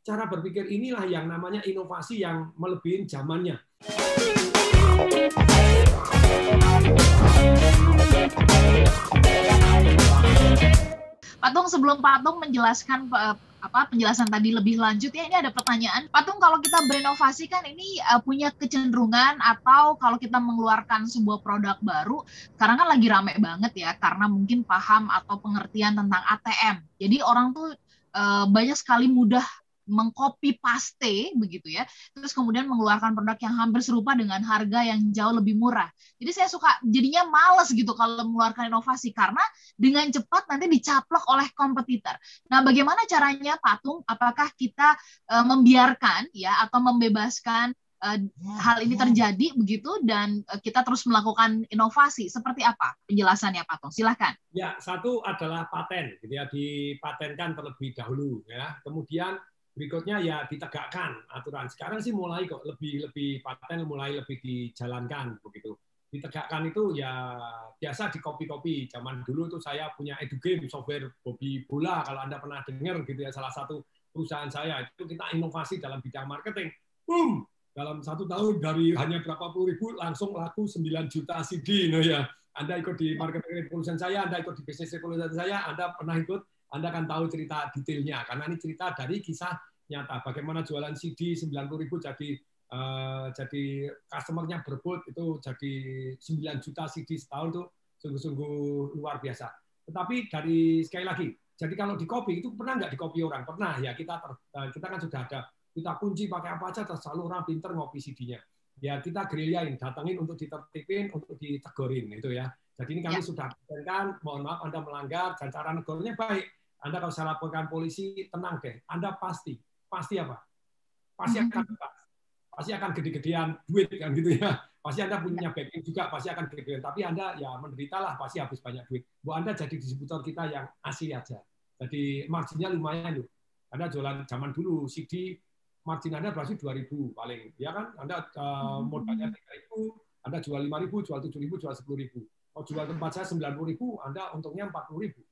cara berpikir inilah yang namanya inovasi yang melebihi zamannya. Patung, sebelum Patung menjelaskan penjelasan tadi lebih lanjut ya, ini ada pertanyaan. Patung, kalau kita berinovasi kan ini punya kecenderungan, atau kalau kita mengeluarkan sebuah produk baru, sekarang kan lagi rame banget ya, karena mungkin paham atau pengertian tentang ATM. Jadi orang tuh banyak sekali mudah mengcopy paste begitu ya, terus kemudian mengeluarkan produk yang hampir serupa dengan harga yang jauh lebih murah. Jadi saya suka jadinya males gitu kalau mengeluarkan inovasi, karena dengan cepat nanti dicaplok oleh kompetitor. Nah, bagaimana caranya Patung? Apakah kita membiarkan ya, atau membebaskan hal ini terjadi begitu, dan kita terus melakukan inovasi? Seperti apa penjelasannya Patung? Silahkan. Ya, satu adalah paten, gitu ya, dipatenkan terlebih dahulu ya. Kemudian berikutnya ya ditegakkan aturan. Sekarang sih mulai kok lebih paten mulai lebih dijalankan begitu. Ditegakkan itu ya biasa di copy-copy. Zaman dulu tuh saya punya EduGame, software Bobby Bola, kalau Anda pernah dengar gitu ya, salah satu perusahaan saya itu kita inovasi dalam bidang marketing. Boom, dalam 1 tahun dari hanya berapa puluh ribu langsung laku 9 juta CD. Nah ya, Anda ikut di marketing revolution saya, Anda ikut di bisnis revolution saya, Anda pernah ikut, Anda akan tahu cerita detailnya, karena ini cerita dari kisah nyata. Bagaimana jualan CD 90.000 jadi customer-nya berebut, itu jadi 9 juta CD setahun, tuh sungguh-sungguh luar biasa. Tetapi dari sekali lagi, jadi kalau di copy itu pernah nggak di copy orang? Pernah ya, kita kan sudah ada, kita kunci pakai apa aja, terus selalu orang pinter ngopi CD-nya. Ya kita gerilyain, datangin untuk ditertipin, untuk ditegurin itu ya. Jadi ini kami sudah kan, mohon maaf Anda melanggar, dan cara negornya baik. Anda kalau saya laporkan polisi, tenang deh, Anda pasti apa? Pasti akan gede-gedean duit kan gitu ya. Pasti Anda punya backing juga, pasti akan gede-gedean. Tapi Anda ya menderitalah, pasti habis banyak duit. Bu Anda jadi distributor kita yang asli aja. Jadi marginnya lumayan loh. Anda jualan zaman dulu CD, margin Anda berarti 2.000 paling, ya kan? Anda modalnya 3.000, Anda jual 5.000, jual 7.000, jual 10.000. Kalau jual tempat saya 90.000, Anda untungnya 40.000.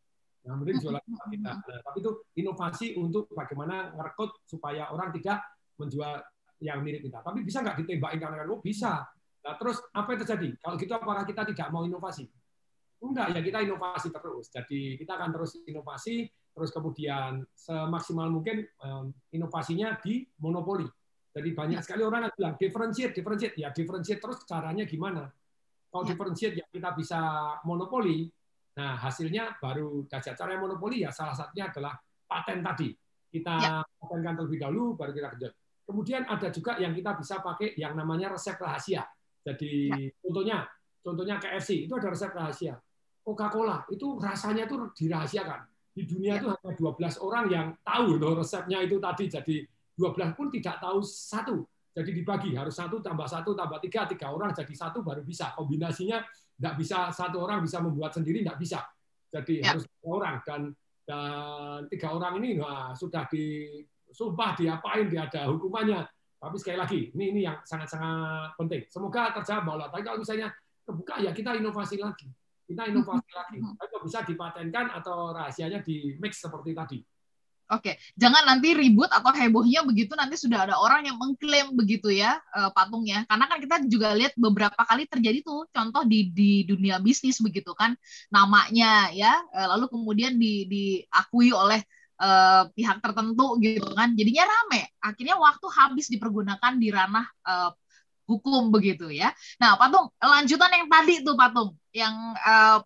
Nah, mending jualan tempat kita. Nah, tapi itu inovasi untuk bagaimana ngerekrut supaya orang tidak menjual yang mirip kita. Tapi bisa nggak ditembakin karena bisa. Nah, terus apa yang terjadi? Kalau gitu apakah kita tidak mau inovasi? Enggak, ya kita inovasi terus. Jadi kita akan terus inovasi, terus kemudian semaksimal mungkin inovasinya di monopoli. Jadi banyak sekali orang yang bilang differentiate. Ya differentiate terus caranya gimana? Kalau differentiate ya kita bisa monopoli. Nah, hasilnya baru dahsyat. Cara monopoli ya salah satunya adalah paten tadi. Kita patenkan terlebih dahulu, baru kita kejar. Kemudian ada juga yang kita bisa pakai yang namanya resep rahasia. Jadi contohnya KFC, itu ada resep rahasia. Coca-Cola, itu rasanya itu dirahasiakan. Di dunia itu hanya 12 orang yang tahu loh resepnya itu tadi. Jadi 12 pun tidak tahu satu. Jadi dibagi, harus 1 tambah 1 tambah 3, 3 orang jadi 1 baru bisa. Kombinasinya nggak bisa 1 orang bisa membuat sendiri, nggak bisa. Jadi harus 3 orang, dan 3 orang ini sudah disumpah diapain, dia ada hukumannya. Tapi sekali lagi, ini yang sangat-sangat penting. Semoga terjawab bahwa tapi kalau misalnya kebuka ya kita inovasi lagi. Tapi bisa dipatenkan atau rahasianya di mix seperti tadi. Oke, jangan nanti ribut atau hebohnya begitu nanti sudah ada orang yang mengklaim begitu ya, patungnya. Karena kan kita juga lihat beberapa kali terjadi tuh contoh di dunia bisnis begitu kan, namanya ya, lalu kemudian diakui oleh pihak tertentu gitu kan, jadinya rame. Akhirnya waktu habis dipergunakan di ranah hukum begitu ya. Nah, Patung, lanjutan yang tadi tuh Patung, yang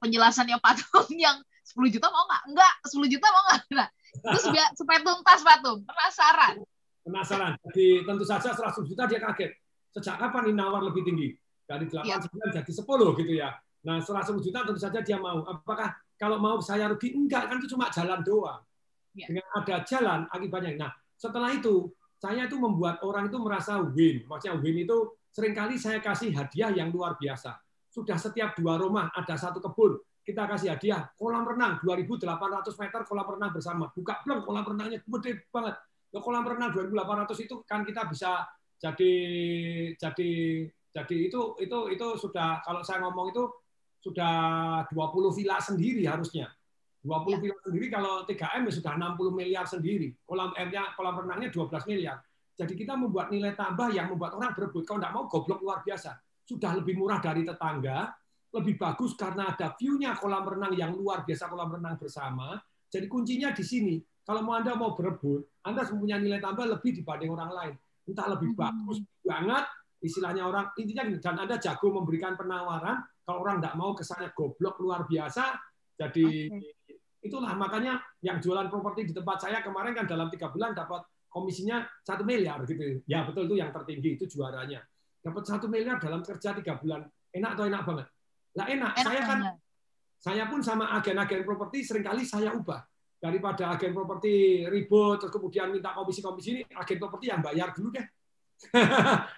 penjelasannya Patung yang 10 juta mau nggak? Enggak, 10 juta mau nggak? Nah, terus supaya tuntas Patung, penasaran. Jadi tentu saja 100 juta dia kaget. Sejak kapan ini nawar lebih tinggi? Dari 8 9 jadi 10 gitu ya. Nah, 100 juta tentu saja dia mau. Apakah kalau mau saya rugi? Enggak, kan itu cuma jalan doang. Dengan ada jalan akibatnya. Nah, setelah itu saya itu membuat orang itu merasa win. Maksudnya win itu seringkali saya kasih hadiah yang luar biasa. Sudah setiap 2 rumah ada 1 kebun. Kita kasih hadiah kolam renang 2.800 meter kolam renang bersama. Buka blong kolam renangnya gede banget. Kolam renang 2.800 itu kan kita bisa jadi itu sudah, kalau saya ngomong itu sudah 20 villa sendiri harusnya. 20 villa sendiri kalau 3M ya sudah 60 miliar sendiri. Kolam airnya, kolam renangnya 12 miliar. Jadi kita membuat nilai tambah yang membuat orang berebut. Kalau nggak mau goblok luar biasa. Sudah lebih murah dari tetangga, lebih bagus karena ada view-nya kolam renang yang luar biasa, kolam renang bersama. Jadi kuncinya di sini. Kalau Anda mau berebut, Anda mempunyai nilai tambah lebih dibanding orang lain. Entah lebih bagus banget, istilahnya orang, intinya dan Anda jago memberikan penawaran, kalau orang nggak mau kesannya goblok luar biasa, jadi itulah makanya yang jualan properti di tempat saya kemarin kan dalam 3 bulan dapat komisinya 1 miliar gitu. Ya betul, itu yang tertinggi, itu juaranya. Dapat 1 miliar dalam kerja 3 bulan. Enak atau enak banget? Lah enak. Saya pun sama agen-agen properti seringkali saya ubah. Daripada agen properti ribut terus kemudian minta komisi-komisi, ini agen properti yang bayar dulu deh.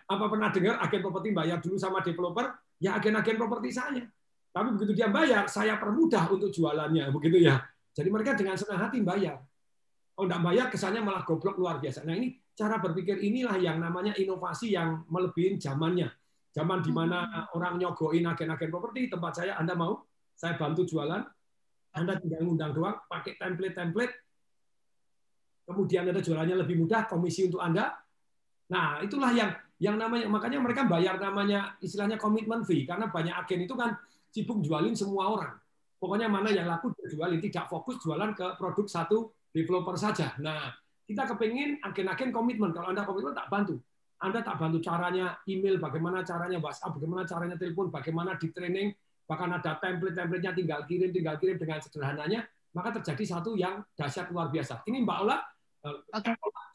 Apa pernah dengar agen properti bayar dulu sama developer? Ya agen-agen properti saya. Tapi begitu dia bayar, saya permudah untuk jualannya, begitu ya. Jadi mereka dengan senang hati bayar. Kalau nggak bayar, kesannya malah goblok luar biasa. Nah ini cara berpikir inilah yang namanya inovasi yang melebihi zamannya. Zaman di mana orang nyogoin agen-agen properti, tempat saya, Anda mau? Saya bantu jualan, Anda tinggal ngundang doang, pakai template-template, kemudian ada jualannya lebih mudah, komisi untuk Anda. Nah itulah yang namanya, makanya mereka bayar namanya istilahnya komitmen fee, karena banyak agen itu kan sibuk jualin semua orang. Pokoknya mana yang laku jualin, tidak fokus jualan ke produk satu developer saja. Nah, kita kepingin agen-agen komitmen. Kalau Anda komitmen, tak bantu. Anda tak bantu caranya email, bagaimana caranya WhatsApp, bagaimana caranya telepon, bagaimana di training, bahkan ada template-templatenya tinggal kirim dengan sederhananya, maka terjadi satu yang dahsyat luar biasa. Ini Mbak Ola,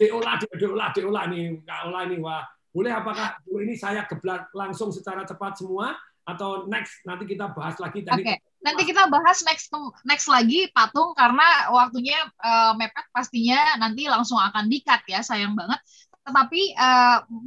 Deola nih, Kak Ola ini, wah, boleh apakah ini saya geblak langsung secara cepat semua? Atau next nanti kita bahas lagi tadi. Oke. Nanti kita bahas next lagi Patung karena waktunya mepet pastinya nanti langsung akan di-cut ya, sayang banget. Tetapi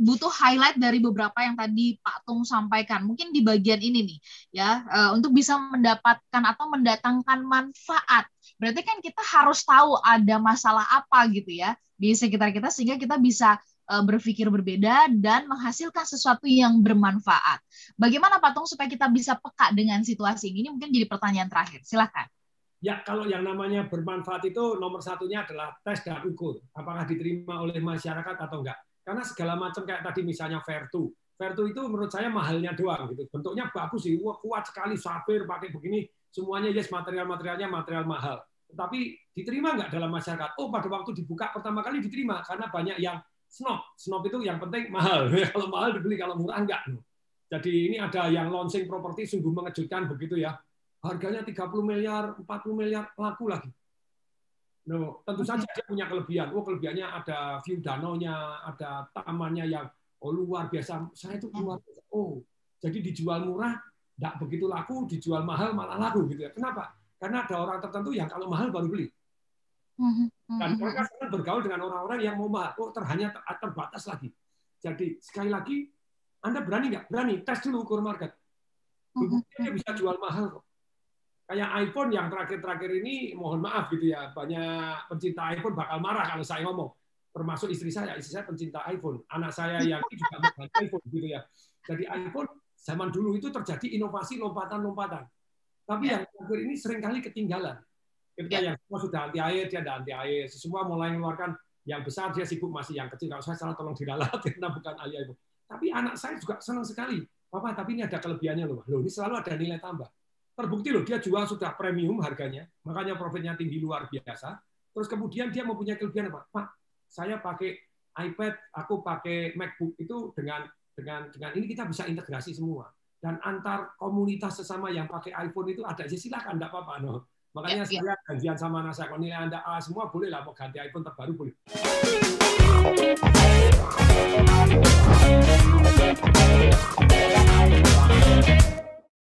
butuh highlight dari beberapa yang tadi Pak Tung sampaikan. Mungkin di bagian ini nih ya, untuk bisa mendapatkan atau mendatangkan manfaat. Berarti kan kita harus tahu ada masalah apa gitu ya di sekitar kita sehingga kita bisa berpikir berbeda dan menghasilkan sesuatu yang bermanfaat. Bagaimana Pak Tung supaya kita bisa peka dengan situasi ini? Mungkin jadi pertanyaan terakhir. Silakan. Ya, kalau yang namanya bermanfaat itu nomor satunya adalah tes dan ukur. Apakah diterima oleh masyarakat atau enggak. Karena segala macam kayak tadi misalnya Vertu. Vertu itu menurut saya mahalnya doang. Gitu. Bentuknya bagus sih, kuat sekali, safir, pakai begini. Semuanya yes, material-materialnya material mahal. Tetapi diterima enggak dalam masyarakat? Oh, pada waktu dibuka pertama kali diterima. Karena banyak yang snob itu yang penting mahal. Kalau mahal dibeli, kalau murah enggak. Jadi ini ada yang launching properti sungguh mengejutkan begitu ya. Harganya 30 miliar, 40 miliar, laku lagi. No, tentu saja dia punya kelebihan. Oh, kelebihannya ada view danaunya, ada tamannya yang luar biasa. Saya itu luar biasa. Oh, jadi dijual murah, enggak begitu laku, dijual mahal malah laku gitu ya. Kenapa? Karena ada orang tertentu yang kalau mahal baru beli. Dan mereka sekarang bergaul dengan orang-orang yang mau mahal. Oh, terbatas lagi. Jadi sekali lagi, Anda berani nggak? Berani. Tes dulu ukur market. Dia bisa jual mahal kok. Kayak iPhone yang terakhir-terakhir ini, mohon maaf gitu ya, banyak pencinta iPhone bakal marah kalau saya ngomong. Termasuk istri saya pencinta iPhone. Anak saya yang juga mengenal iPhone gitu ya. Jadi iPhone zaman dulu itu terjadi inovasi lompatan-lompatan. Tapi yang terakhir ini seringkali ketinggalan. Ketika yang semua sudah anti air, dia ada anti air. Semua mulai mengeluarkan yang besar, dia sibuk masih yang kecil. Kalau saya salah tolong diralat karena bukan ahli iPhone. Tapi anak saya juga senang sekali. Papa, tapi ini ada kelebihannya loh. Loh, ini selalu ada nilai tambah. Terbukti loh, dia jual sudah premium harganya, makanya profitnya tinggi luar biasa. Terus kemudian dia mempunyai kelebihan apa? Pak, saya pakai iPad, aku pakai MacBook itu dengan ini kita bisa integrasi semua. Dan antar komunitas sesama yang pakai iPhone itu ada aja, silakan, enggak apa-apa. No. Makanya saya janjian sama anak saya, kalau nilai Anda A semua boleh lah, mau ganti iPhone terbaru boleh.